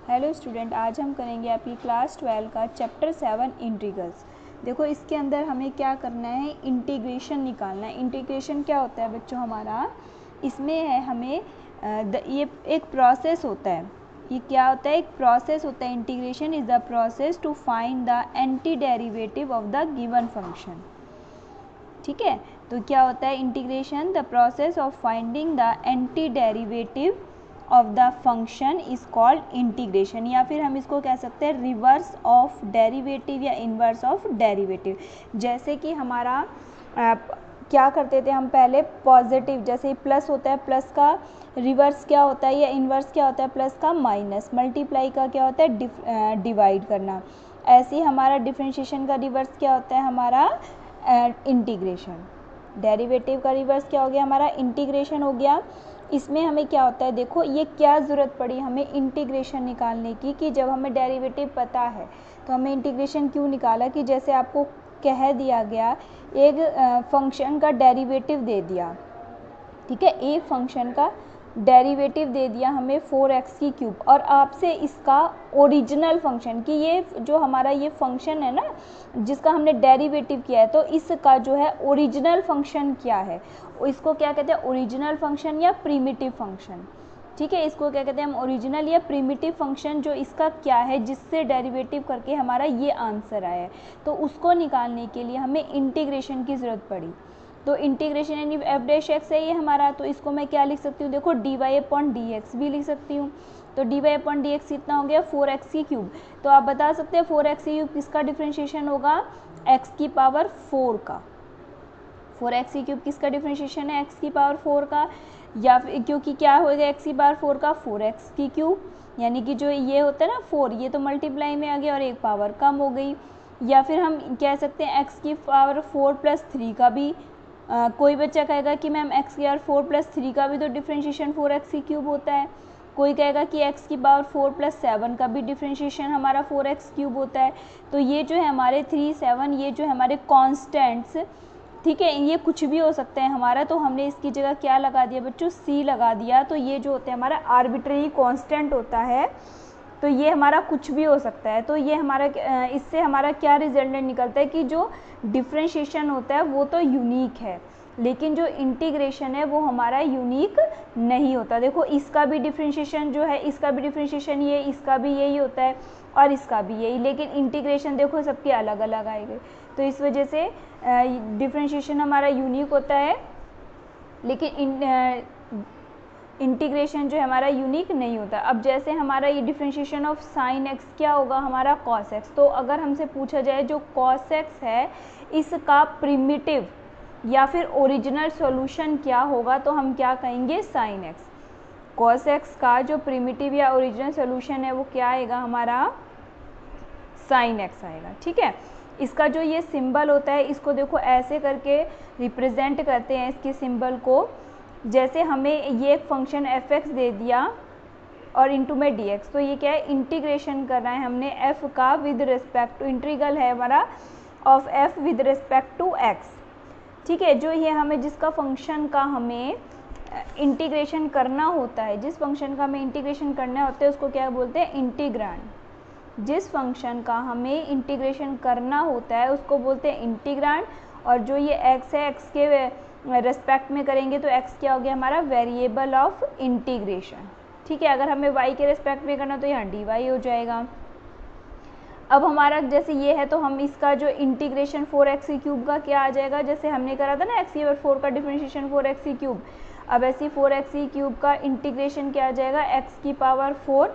Hello student, आज हम करेंगे आपकी क्लास 12 का चैप्टर 7 इंटीग्रल्स। देखो इसके अंदर हमें क्या करना है, इंटीग्रेशन निकालना है। इंटीग्रेशन क्या होता है बच्चों हमारा, इसमें है हमें ये एक प्रोसेस होता है। ये क्या होता है, एक प्रोसेस होता है। Integration is the process to find the anti derivative of the given function. ठीक है, तो क्या होता है integration, the process of finding the anti derivative of the function is called integration, या फिर हम इसको कह सकते हैं रिवर्स ऑफ डेरिवेटिव या इन्वर्स ऑफ डेरिवेटिव। जैसे कि हमारा क्या करते थे हम पहले, पॉजिटिव जैसे प्लस होता है, प्लस का रिवर्स क्या होता है या इन्वर्स क्या होता है, प्लस का माइनस। मल्टीप्लाई का क्या होता है, डिवाइड करना। ऐसे ही हमारा डिफरेंशिएशन का रिवर्स क्या होता है, हमारा इंटीग्रेशन। डेरिवेटिव का रिवर्स क्या हो गया, हमारा इंटीग्रेशन हो गया। इसमें हमें क्या होता है, देखो ये क्या ज़रूरत पड़ी हमें इंटीग्रेशन निकालने की, कि जब हमें डेरिवेटिव पता है तो हमें इंटीग्रेशन क्यों निकाला, कि जैसे आपको कह दिया गया एक फंक्शन का डेरिवेटिव दे दिया, ठीक है, एक फंक्शन का डेरिवेटिव दे दिया हमें 4x की क्यूब, और आपसे इसका ओरिजिनल फंक्शन, कि ये जो हमारा ये फंक्शन है ना जिसका हमने डेरिवेटिव किया है, तो इसका जो है ओरिजिनल फंक्शन क्या है, इसको क्या कहते हैं, ओरिजिनल फंक्शन या प्रिमिटिव फंक्शन। ठीक है, इसको क्या कहते हैं हम, ओरिजिनल या प्रिमिटिव फंक्शन, जो इसका क्या है जिससे डेरिवेटिव करके हमारा ये आंसर आया है। तो उसको निकालने के लिए हमें इंटीग्रेशन की ज़रूरत पड़ी। तो इंटीग्रेशन यानी एफ डैश एक्स है ये हमारा, तो इसको मैं क्या लिख सकती हूँ, देखो D Y upon D X भी लिख सकती हूँ। तो D Y upon D X कितना हो गया, 4x की क्यूब। तो आप बता सकते हैं 4x की क्यूब किसका डिफ्रेंशिएशन होगा, x की पावर 4 का। 4x की क्यूब किसका डिफ्रेंशिएशन है, x की पावर 4 का, या फिर क्योंकि क्या होगा x की पावर 4 का 4x की क्यूब, यानी कि जो ये होता है ना 4, ये तो मल्टीप्लाई में आ गया और एक पावर कम हो गई। या फिर हम कह सकते हैं x की पावर 4 प्लस 3 का भी, कोई बच्चा कहेगा कि मैम x की पावर 4 प्लस 3 का भी तो डिफ्रेंशिएशन 4x की क्यूब होता है। कोई कहेगा कि x की पावर 4 प्लस 7 का भी डिफ्रेंशिएशन हमारा 4x क्यूब होता है। तो ये जो है हमारे 3, 7, ये जो है हमारे कॉन्स्टेंट्स, ठीक है, ये कुछ भी हो सकता है हमारा, तो हमने इसकी जगह क्या लगा दिया बच्चों, c लगा दिया। तो ये जो होता है हमारा आर्बिट्रेरी कांस्टेंट होता है, तो ये हमारा कुछ भी हो सकता है। तो ये हमारा इससे हमारा क्या रिजल्टेंट निकलता है कि जो डिफ्रेंशिएशन होता है वो तो यूनिक है, लेकिन जो इंटीग्रेशन है वो हमारा यूनिक नहीं होता। देखो इसका भी डिफ्रेंशिएशन जो है, इसका भी डिफ्रेंशिएशन ये, इसका भी यही होता है और इसका भी यही, लेकिन इंटीग्रेशन देखो सबके अलग अलग आएंगे। तो इस वजह से डिफ्रेंशिएशन हमारा यूनिक होता है, लेकिन इंटीग्रेशन जो है हमारा यूनिक नहीं होता। अब जैसे हमारा ये डिफ्रेंशिएशन ऑफ साइन एक्स क्या होगा, हमारा कॉस एक्स। तो अगर हमसे पूछा जाए जो कॉस एक्स है इसका प्रिमिटिव या फिर ओरिजिनल सॉल्यूशन क्या होगा, तो हम क्या कहेंगे, साइन एक्स। कॉस एक्स का जो प्रिमिटिव या ओरिजिनल सॉल्यूशन है वो क्या आएगा, हमारा साइन एक्स आएगा। ठीक है, इसका जो ये सिंबल होता है इसको देखो ऐसे करके रिप्रेजेंट करते हैं इसके सिंबल को। जैसे हमें ये एक फंक्शन एफ एक्स दे दिया और इंटू में डी एक्स, तो ये क्या है, इंटीग्रेशन करना है हमने एफ का विद रिस्पेक्ट टू, इंटीग्रल है हमारा of F with respect to X. ठीक है, जो ये हमें जिसका फंक्शन का हमें इंटीग्रेशन करना होता है, जिस फंक्शन का हमें इंटीग्रेशन करना होता है उसको क्या बोलते हैं, इंटीग्रांड। जिस फंक्शन का हमें इंटीग्रेशन करना होता है उसको बोलते हैं इंटीग्रांड। और जो ये x है, x के रेस्पेक्ट में करेंगे तो x क्या हो गया हमारा, वेरिएबल ऑफ इंटीग्रेशन। ठीक है, अगर हमें y के रेस्पेक्ट में करना तो यहाँ dy हो जाएगा। अब हमारा जैसे ये है तो हम इसका जो इंटीग्रेशन 4x की क्यूब का क्या आ जाएगा, जैसे हमने करा था ना x की पावर 4 का डिफरेंशिएशन 4x की क्यूब। अब ऐसे 4x की क्यूब का इंटीग्रेशन क्या आ जाएगा, x की पावर 4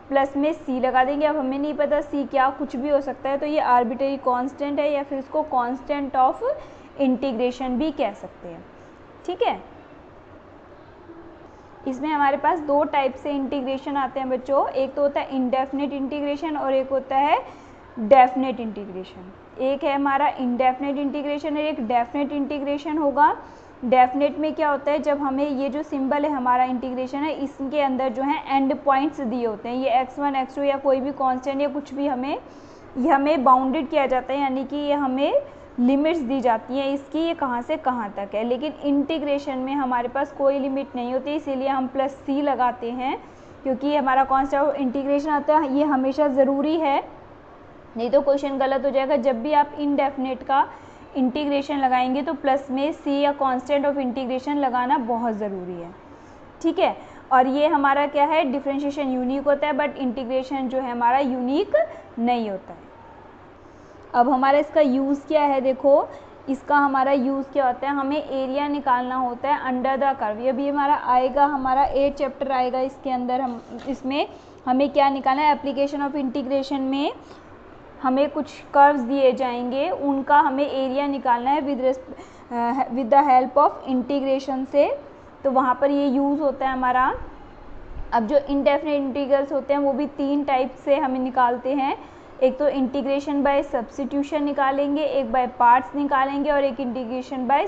प्लस में c लगा देंगे। अब हमें नहीं पता c क्या, कुछ भी हो सकता है, तो ये आर्बिट्रेरी कांस्टेंट है या फिर इसको कांस्टेंट ऑफ इंटीग्रेशन भी कह सकते हैं। ठीक है, इसमें हमारे पास दो टाइप से इंटीग्रेशन आते हैं बच्चों, एक तो होता है इनडेफिनिट इंटीग्रेशन और एक होता है डेफिनेट इंटीग्रेशन। एक है हमारा इनडेफिनेट इंटीग्रेशन और एक डेफिनेट इंटीग्रेशन होगा। डेफिनेट में क्या होता है, जब हमें ये जो सिंबल है हमारा इंटीग्रेशन है इसके अंदर जो है एंड पॉइंट्स दिए होते हैं, ये x1 x2 या कोई भी कांस्टेंट या कुछ भी हमें बाउंडेड किया जाता है, यानी कि ये हमें लिमिट्स दी जाती हैं इसकी, ये कहाँ से कहाँ तक है। लेकिन इंटीग्रेशन में हमारे पास कोई लिमिट नहीं होती, इसीलिए हम प्लस c लगाते हैं, क्योंकि हमारा कांस्टेंट ऑफ इंटीग्रेशन आता है, ये हमेशा ज़रूरी है, नहीं तो क्वेश्चन गलत हो जाएगा। जब भी आप इनडेफिनेट का इंटीग्रेशन लगाएंगे तो प्लस में सी या कांस्टेंट ऑफ इंटीग्रेशन लगाना बहुत ज़रूरी है, ठीक है। और ये हमारा क्या है, डिफरेंशिएशन यूनिक होता है, बट इंटीग्रेशन जो है हमारा यूनिक नहीं होता है। अब हमारा इसका यूज़ क्या है, देखो इसका हमारा यूज़ क्या होता है, हमें एरिया निकालना होता है अंडर द कर्व। अभी हमारा आएगा, हमारा 8 चैप्टर आएगा, इसके अंदर हम इसमें हमें क्या निकालना है, एप्लीकेशन ऑफ इंटीग्रेशन में हमें कुछ कर्व्स दिए जाएंगे, उनका हमें एरिया निकालना है with the help of integration से, तो वहाँ पर ये यूज़ होता है हमारा। अब जो इनडेफिनेट इंटीग्रल्स होते हैं वो भी 3 टाइप से हमें निकालते हैं, एक तो इंटीग्रेशन बाय सब्स्टिट्यूशन निकालेंगे, एक बाय पार्ट्स निकालेंगे, और एक इंटीग्रेशन बाय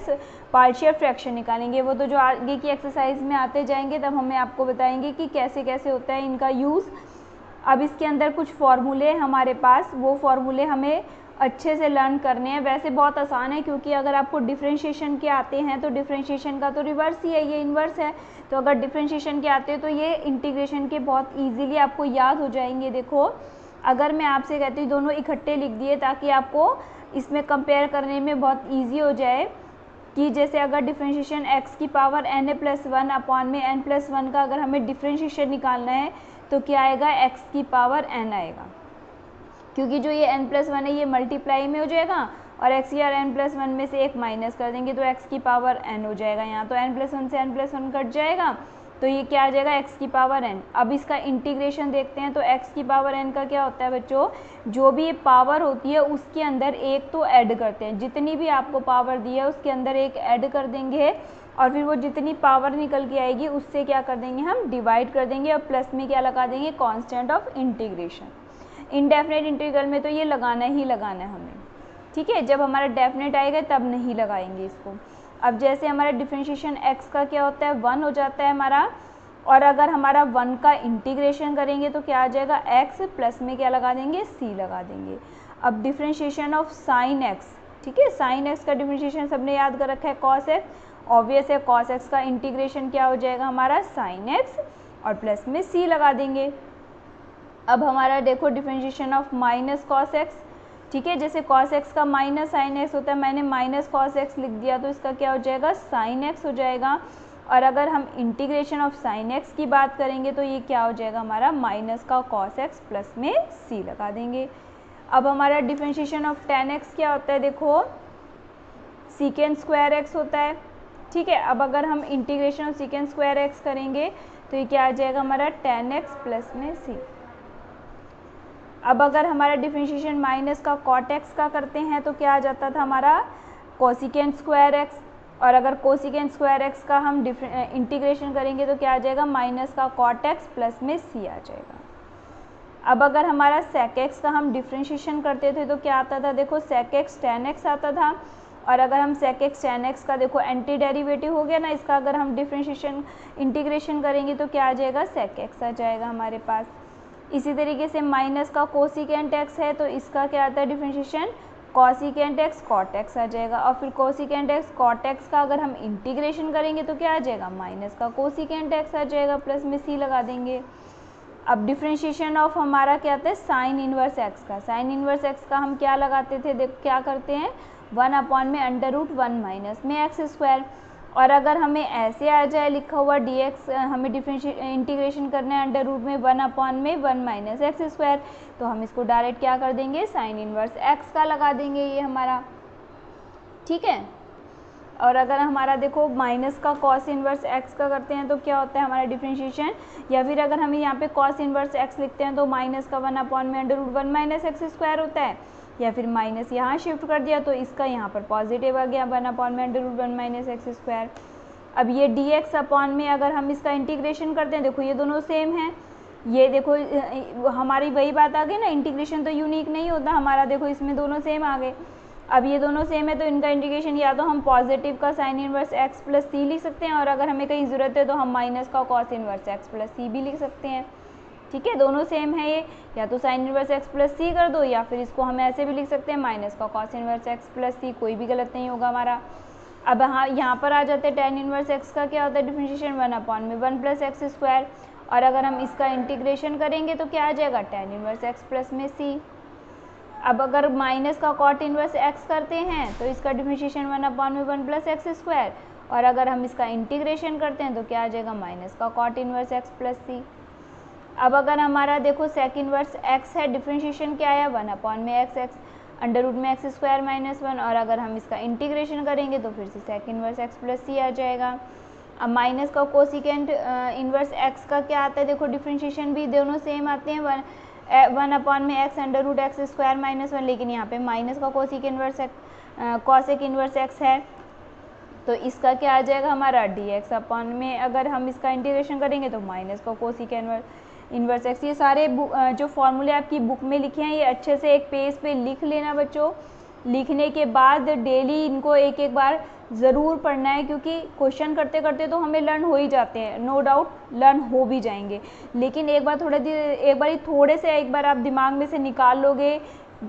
पार्शियल फ्रैक्शन निकालेंगे। वो तो जो आगे की एक्सरसाइज में आते जाएंगे तब हमें आपको बताएंगे कि कैसे कैसे होता है इनका यूज़। अब इसके अंदर कुछ फॉर्मूले हमारे पास, वो फॉर्मूले हमें अच्छे से लर्न करने हैं। वैसे बहुत आसान है, क्योंकि अगर आपको डिफरेंशिएशन के आते हैं तो डिफरेंशिएशन का तो रिवर्स ही है, ये इन्वर्स है, तो अगर डिफरेंशिएशन के आते हैं तो ये इंटीग्रेशन के बहुत ईजीली आपको याद हो जाएंगे। देखो अगर मैं आपसे कहती हूँ दोनों इकट्ठे लिख दिए ताकि आपको इसमें कंपेयर करने में बहुत ईजी हो जाए, कि जैसे अगर डिफरेंशिएशन x की पावर n+1 अपॉन में n+1 का अगर हमें डिफरेंशिएशन निकालना है तो क्या आएगा, x की पावर n आएगा, क्योंकि जो ये n+1 है ये मल्टीप्लाई में हो जाएगा, और x या n+1 में से एक माइनस कर देंगे तो x की पावर n हो जाएगा। यहाँ तो n+1 से n+1 कट जाएगा, तो ये क्या आ जाएगा, x की पावर n। अब इसका इंटीग्रेशन देखते हैं, तो x की पावर n का क्या होता है बच्चों, जो भी पावर होती है उसके अंदर एक तो ऐड करते हैं, जितनी भी आपको पावर दी है उसके अंदर एक ऐड कर देंगे, और फिर वो जितनी पावर निकल के आएगी उससे क्या कर देंगे, हम डिवाइड कर देंगे, और प्लस में क्या लगा देंगे, constant of integration. Indefinite integral में तो ये लगाना ही लगाना है हमें, ठीक है। जब हमारा डेफिनेट आएगा तब नहीं लगाएंगे इसको। अब जैसे हमारा डिफरेंशिएशन x का क्या होता है, 1 हो जाता है हमारा, और अगर हमारा 1 का इंटीग्रेशन करेंगे तो क्या आ जाएगा, x प्लस में क्या लगा देंगे, c लगा देंगे। अब डिफरेंशिएशन ऑफ साइन x, ठीक है, साइन x का डिफरेंशिएशन सबने याद कर रखा है, cos x, ऑब्वियस है cos x का इंटीग्रेशन क्या हो जाएगा हमारा, साइन x, और प्लस में c लगा देंगे। अब हमारा देखो differentiation of minus cos x, ठीक है, जैसे cos x का माइनस साइन x होता है, मैंने माइनस cos x लिख दिया तो इसका क्या हो जाएगा, साइन x हो जाएगा। और अगर हम इंटीग्रेशन ऑफ साइन x की बात करेंगे तो ये क्या हो जाएगा हमारा, माइनस का cos x प्लस में c लगा देंगे। अब हमारा डिफरेंशिएशन ऑफ tan x क्या होता है, देखो सीकेंड स्क्वायर x होता है, ठीक है। अब अगर हम integration of secant square x करेंगे तो ये क्या आ जाएगा हमारा, tan x प्लस में c। अब अगर हमारा डिफरेंशिएशन माइनस का cot x का करते हैं तो क्या आ जाता था हमारा, कोसिकेंड स्क्वायर x, और अगर कोसिकेंड स्क्वायर x का हम इंटीग्रेशन करेंगे तो क्या आ जाएगा, माइनस का cot x प्लस में c आ जाएगा। अब अगर हमारा sec x का हम डिफरेंशिएशन करते थे तो क्या आता था, देखो sec x tan x आता था, और अगर हम sec x tan x का देखो एंटी डेरिवेटिव हो गया ना इसका, अगर हम डिफरेंशिएशन इंटीग्रेशन करेंगे तो क्या आ जाएगा, sec x आ जाएगा हमारे पास। इसी तरीके से माइनस का कोसिकेंट x है तो इसका क्या आता है differentiation, cosecant x cot x आ जाएगा, और फिर कोसिकेंट x cot x का अगर हम इंटीग्रेशन करेंगे तो क्या आ जाएगा, माइनस का कोसिकेंट x आ जाएगा, प्लस में c लगा देंगे। अब डिफरेंशिएशन ऑफ हमारा क्या आता है, साइन इनवर्स x का, साइन इनवर्स x का हम क्या लगाते थे, देख क्या करते हैं, 1 अपॉन में √1 माइनस में x स्क्वायर, और अगर हमें ऐसे आ जाए लिखा हुआ dx, हमें इंटीग्रेशन करना है अंडर रूट में 1 अपॉन में 1 माइनस एक्स स्क्वायर, तो हम इसको डायरेक्ट क्या कर देंगे, साइन इनवर्स x का लगा देंगे ये हमारा, ठीक है। और अगर हमारा देखो माइनस का कॉस इनवर्स x का करते हैं तो क्या होता है हमारा डिफरेंशिएशन, या फिर अगर हमें यहाँ पे कॉस इनवर्स x लिखते हैं तो माइनस का 1 अपॉन में √1 माइनस एक्स स्क्वायर होता है, या फिर माइनस यहाँ शिफ्ट कर दिया तो इसका यहाँ पर पॉजिटिव आ गया 1 अपॉन में √1 माइनस एक्स स्क्वायर। अब ये dx अपॉन में अगर हम इसका इंटीग्रेशन करते हैं, देखो ये दोनों सेम है, ये देखो हमारी वही बात आ गई ना, इंटीग्रेशन तो यूनिक नहीं होता हमारा, देखो इसमें दोनों सेम आ गए। अब ये दोनों सेम है तो इनका इंटीग्रेशन या तो हम पॉजिटिव का साइन इनवर्स x प्लस सी लिख सकते हैं, और अगर हमें कहीं ज़रूरत है तो हम माइनस का कॉस इनवर्स x प्लस सी भी लिख सकते हैं, ठीक है। दोनों सेम है ये, या तो साइन इनवर्स x प्लस सी कर दो, या फिर इसको हम ऐसे भी लिख सकते हैं माइनस का कॉस इनवर्स x प्लस सी, कोई भी गलत नहीं होगा हमारा। अब हाँ यहाँ पर आ जाते हैं टेन इनवर्स x का क्या होता है डिफरेंशिएशन 1 अपॉन में 1 प्लस एक्स स्क्वायर, और अगर हम इसका इंटीग्रेशन करेंगे तो क्या आ जाएगा tan इनवर्स x प्लस में c। अब अगर माइनस का cot इनवर्स x करते हैं तो इसका डिफरेंशिएशन 1/1 प्लस एक्स स्क्वायर, और अगर हम इसका इंटीग्रेशन करते हैं तो क्या आ जाएगा माइनस का cot इनवर्स x प्लस सी। अब अगर हमारा देखो सेक इनवर्स x है, डिफरेंशिएशन क्या आया 1/x अंडर रूट में एक्स स्क्वायर माइनस 1, और अगर हम इसका इंटीग्रेशन करेंगे तो फिर से सेक इनवर्स x प्लस सी आ जाएगा। अब माइनस का कोसिकेंट इनवर्स x का क्या आता है, देखो डिफरेंशिएशन भी दोनों सेम आते हैं 1/x under root X square minus 1, लेकिन यहाँ पे माइनस का cosec inverse cosec inverse x है, तो इसका क्या आ जाएगा हमारा dx अपॉन में अगर हम इसका इंटीग्रेशन करेंगे तो माइनस का कोसिक इनवर्स x। ये सारे जो फॉर्मूले आपकी बुक में लिखे हैं ये अच्छे से एक पेज पे लिख लेना बच्चों। लिखने के बाद डेली इनको एक एक बार ज़रूर पढ़ना है, क्योंकि क्वेश्चन करते करते तो हमें लर्न हो ही जाते हैं, नो डाउट लर्न हो भी जाएंगे, लेकिन एक बार आप दिमाग में से निकाल लोगे,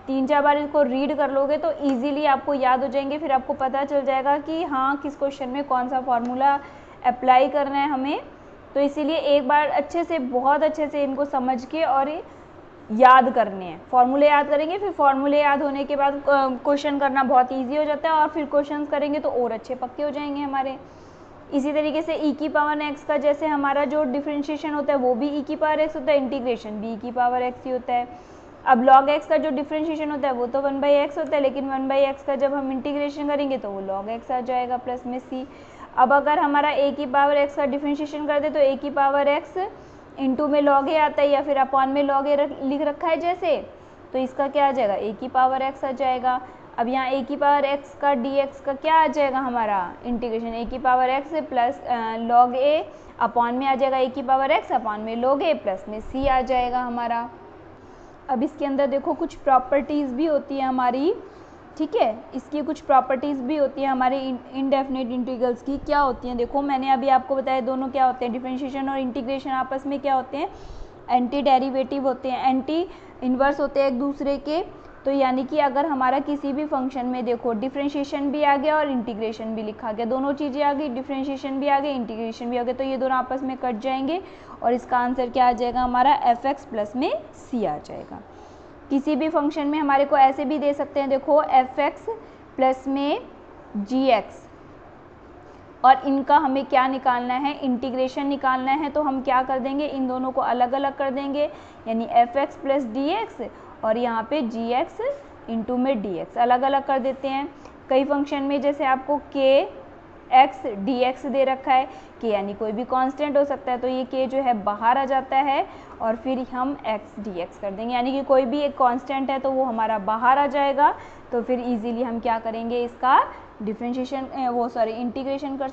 3-4 बार इसको रीड कर लोगे तो इजीली आपको याद हो जाएंगे। फिर आपको पता चल जाएगा कि हाँ किस क्वेश्चन में कौन सा फार्मूला अप्लाई करना है हमें। तो इसीलिए एक बार अच्छे से बहुत अच्छे से इनको समझ के और याद करने हैं, फार्मूले याद करेंगे, फिर फार्मूले याद होने के बाद क्वेश्चन करना बहुत इजी हो जाता है, और फिर क्वेश्चंस करेंगे तो और अच्छे पक्के हो जाएंगे हमारे। इसी तरीके से e की पावर x का जैसे हमारा जो डिफरेंशिएशन होता है वो भी e की पावर x होता है, इंटीग्रेशन भी e की पावर x ही होता है। अब log x का जो डिफरेंशिएशन होता है वो तो 1/x होता है, लेकिन 1/x का जब हम इंटीग्रेशन करेंगे तो वो log x आ जाएगा प्लस में c। अब अगर हमारा a की पावर x का डिफरेंशिएशन कर दे तो a की पावर x इंटू में log a आता है, या फिर अपॉन में log a लिख रखा है जैसे, तो इसका क्या आ जाएगा a की पावर x आ जाएगा। अब यहाँ a की पावर x का dx का क्या आ जाएगा हमारा इंटीग्रेशन a की power x plus log a upon में आ जाएगा a की पावर x अपॉन में log a प्लस में c आ जाएगा हमारा। अब इसके अंदर देखो कुछ प्रॉपर्टीज़ भी होती है हमारी, ठीक है, इसकी कुछ प्रॉपर्टीज़ भी होती है हमारे इनडेफिनेट इंटीग्रल्स की। क्या होती हैं देखो, मैंने अभी आपको बताया दोनों क्या होते हैं, डिफरेंशिएशन और इंटीग्रेशन आपस में क्या होते हैं, एंटी डेरिवेटिव होते हैं, एंटी इन्वर्स होते हैं एक दूसरे के। तो यानी कि अगर हमारा किसी भी फंक्शन में देखो डिफरेंशिएशन भी आ गया और इंटीग्रेशन भी लिखा गया, दोनों चीज़ें आ गई, डिफरेंशिएशन भी आ गई इंटीग्रेशन भी आ गया, तो ये दोनों आपस में कट जाएंगे और इसका आंसर क्या आ जाएगा हमारा fx प्लस में c आ जाएगा। किसी भी फंक्शन में हमारे को ऐसे भी दे सकते हैं, देखो fx प्लस में gx, और इनका हमें क्या निकालना है, इंटीग्रेशन निकालना है, तो हम क्या कर देंगे, इन दोनों को अलग अलग कर देंगे, यानी fx प्लस dx और यहाँ पे gx इंटू में dx अलग अलग कर देते हैं। कई फंक्शन में जैसे आपको k x dx दे रखा है, k यानी कोई भी कांस्टेंट हो सकता है, तो ये k जो है बाहर आ जाता है और फिर हम x dx कर देंगे, यानी कि कोई भी एक कांस्टेंट है तो वो हमारा बाहर आ जाएगा। तो फिर इजीली हम क्या करेंगे, इसका डिफरेंशिएशन इंटीग्रेशन कर